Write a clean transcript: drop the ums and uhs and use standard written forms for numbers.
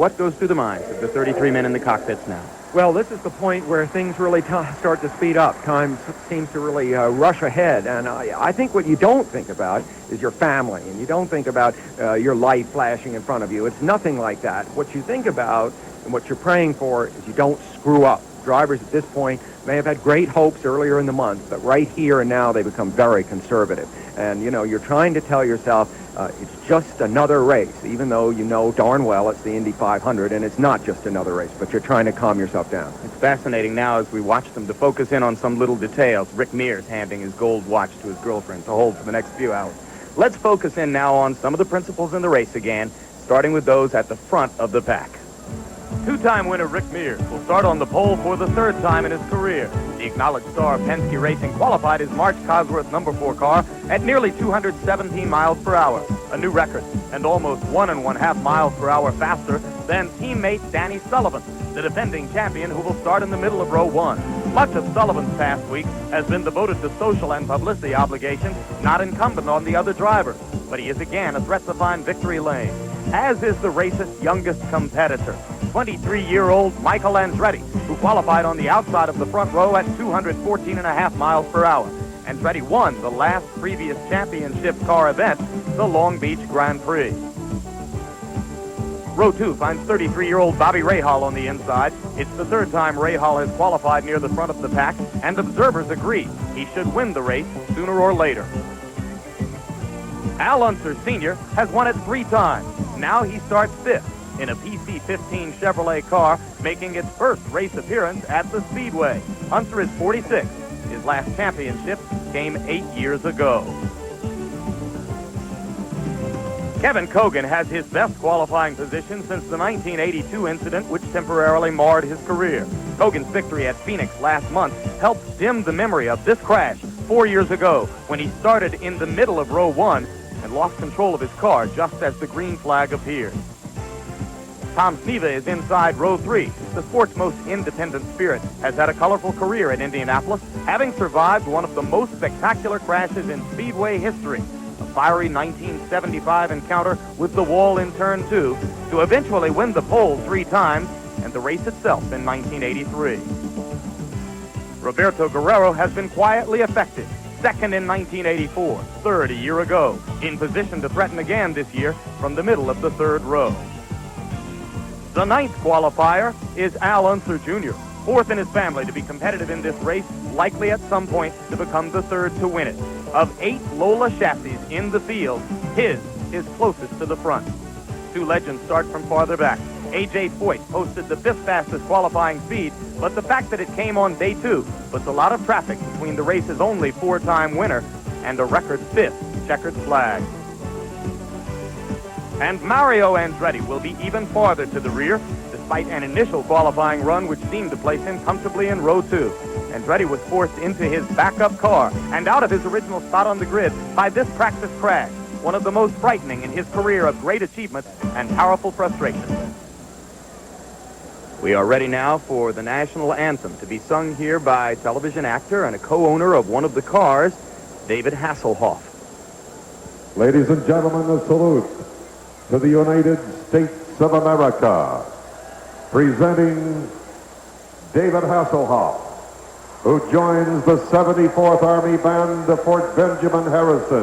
What goes through the minds of the 33 men in the cockpits now? Well, this is the point where things really start to speed up. Time seems to really rush ahead. And I think what you don't think about is your family. And you don't think about your light flashing in front of you. It's nothing like that. What you think about and what you're praying for is you don't screw up. Drivers at this point may have had great hopes earlier in the month, but right here and now they become very conservative. And, you know, you're trying to tell yourself it's just another race, even though you know darn well it's the Indy 500, and it's not just another race, but you're trying to calm yourself down. It's fascinating now as we watch them to focus in on some little details. Rick Mears handing his gold watch to his girlfriend to hold for the next few hours. Let's focus in now on some of the principles in the race again, starting with those at the front of the pack. Two-time winner Rick Mears will start on the pole for the third time in his career. The acknowledged star of Penske Racing qualified his March Cosworth number 4 car at nearly 217 miles per hour, a new record, and almost 1.5 miles per hour faster than teammate Danny Sullivan, the defending champion who will start in the middle of row 1. Much of Sullivan's past week has been devoted to social and publicity obligations not incumbent on the other drivers, but he is again a threat to find victory lane, as is the race's youngest competitor, 23-year-old Michael Andretti, who qualified on the outside of the front row at 214.5 miles per hour. Andretti won the last previous championship car event, the Long Beach Grand Prix. Row 2 finds 33-year-old Bobby Rahal on the inside. It's the third time Rahal has qualified near the front of the pack, and observers agree he should win the race sooner or later. Al Unser Sr. has won it 3 times. Now he starts 5th in a PC-15 Chevrolet car, making its first race appearance at the Speedway. Unser is 46. His last championship came 8 years ago. Kevin Kogan has his best qualifying position since the 1982 incident which temporarily marred his career. Kogan's victory at Phoenix last month helped dim the memory of this crash 4 years ago when he started in the middle of row 1 and lost control of his car just as the green flag appeared. Tom Sneva is inside row 3. The sport's most independent spirit has had a colorful career in Indianapolis, having survived one of the most spectacular crashes in Speedway history, a fiery 1975 encounter with the wall in turn 2, to eventually win the pole 3 times and the race itself in 1983. Roberto Guerrero has been quietly effective, second in 1984, third a year ago, in position to threaten again this year from the middle of the third row. The 9th qualifier is Al Unser Jr., 4th in his family to be competitive in this race, likely at some point to become the 3rd to win it. Of 8 Lola chassis in the field, his is closest to the front. 2 legends start from farther back. A.J. Foyt posted the 5th fastest qualifying speed, but the fact that it came on day 2 puts a lot of traffic between the race's only 4-time winner and a record 5th checkered flag. And Mario Andretti will be even farther to the rear, despite an initial qualifying run which seemed to place him comfortably in row 2. Andretti was forced into his backup car and out of his original spot on the grid by this practice crash, one of the most frightening in his career of great achievements and powerful frustration. We are ready now for the national anthem to be sung here by television actor and a co-owner of one of the cars, David Hasselhoff. Ladies and gentlemen, a salute to the United States of America, presenting David Hasselhoff, who joins the 74th Army Band of Fort Benjamin Harrison